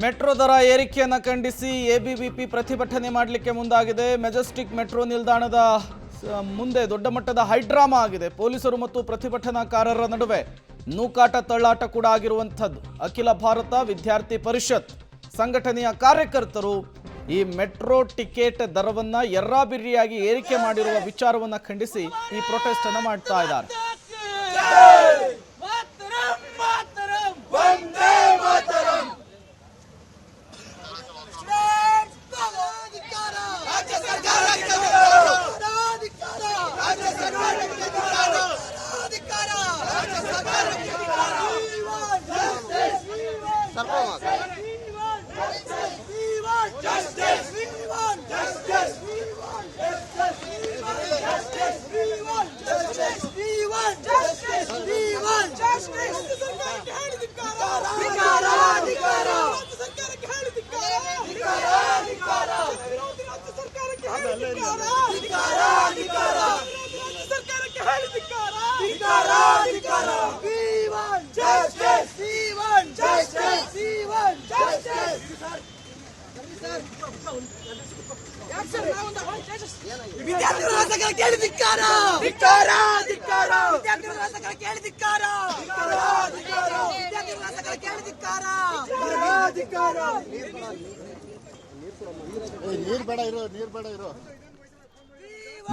Metro ದರ ಏರಿಕೆಯನ್ನು ಖಂಡಿಸಿ ಎಬಿವಿಪಿ ಪ್ರತಿಭಟನೆ ಮಾಡಲಿಕ್ಕೆ ಮುಂದಾಗಿದೆ. ಮೆಜೆಸ್ಟಿಕ್ ಮೆಟ್ರೋ ನಿಲ್ದಾಣದ ಮುಂದೆ ದೊಡ್ಡ ಮಟ್ಟದ ಹೈಡ್ರಾಮಾ ಆಗಿದೆ. ಪೊಲೀಸರು ಮತ್ತು ಪ್ರತಿಭಟನಾಕಾರರ ನಡುವೆ ನೂಕಾಟ ತಳ್ಳಾಟ ಕೂಡ ಆಗಿರುವಂಥದ್ದು. ಅಖಿಲ ಭಾರತ ವಿದ್ಯಾರ್ಥಿ ಪರಿಷತ್ ಸಂಘಟನೆಯ ಕಾರ್ಯಕರ್ತರು ಈ ಮೆಟ್ರೋ ಟಿಕೆಟ್ ದರವನ್ನು ಎರ್ರಾಬಿರ್ರಿಯಾಗಿ ಏರಿಕೆ ಮಾಡಿರುವ ವಿಚಾರವನ್ನು ಖಂಡಿಸಿ ಈ ಪ್ರೊಟೆಸ್ಟ್ ಅನ್ನು ಮಾಡ್ತಾ ಇದ್ದಾರೆ.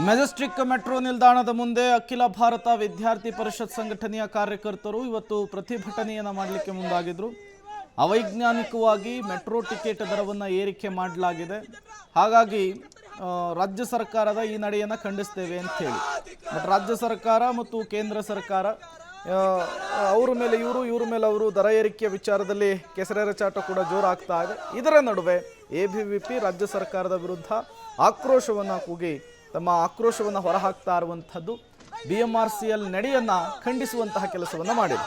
ಮೆಜೆಸ್ಟಿಕ್ ಮೆಟ್ರೋ ನಿಲ್ದಾಣದ ಮುಂದೆ ಅಖಿಲ ಭಾರತ ವಿದ್ಯಾರ್ಥಿ ಪರಿಷತ್ ಸಂಘಟನೆಯ ಕಾರ್ಯಕರ್ತರು ಇವತ್ತು ಪ್ರತಿಭಟನೆಯನ್ನು ಮಾಡಲಿಕ್ಕೆ ಮುಂದಾಗಿದ್ರು. ಅವೈಜ್ಞಾನಿಕವಾಗಿ ಮೆಟ್ರೋ ಟಿಕೆಟ್ ದರವನ್ನು ಏರಿಕೆ ಮಾಡಲಾಗಿದೆ, ಹಾಗಾಗಿ ರಾಜ್ಯ ಸರ್ಕಾರದ ಈ ನಡೆಯನ್ನು ಖಂಡಿಸ್ತೇವೆ ಅಂತ ಹೇಳಿ. ಬಟ್ ರಾಜ್ಯ ಸರ್ಕಾರ ಮತ್ತು ಕೇಂದ್ರ ಸರ್ಕಾರ ಅವ್ರ ಮೇಲೆ ಇವ್ರ ಮೇಲೆ ಅವರು ದರ ಏರಿಕೆ ವಿಚಾರದಲ್ಲಿ ಕೆಸರೆರಚಾಟ ಕೂಡ ಜೋರಾಗ್ತಾ ಇದೆ. ಇದರ ನಡುವೆ ಎಬಿವಿಪಿ ರಾಜ್ಯ ಸರ್ಕಾರದ ವಿರುದ್ಧ ಆಕ್ರೋಶವನ್ನು ಕೂಗಿ ತಮ್ಮ ಆಕ್ರೋಶವನ್ನು ಹೊರಹಾಕ್ತಾ ಇರುವಂಥದ್ದು. BMRCL ನಡೆಯನ್ನ ಖಂಡಿಸುವಂತಹ ಕೆಲಸವನ್ನ ಮಾಡಿದೆ.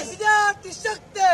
ವಿದ್ಯಾರ್ಥಿ ಶಕ್ತಿ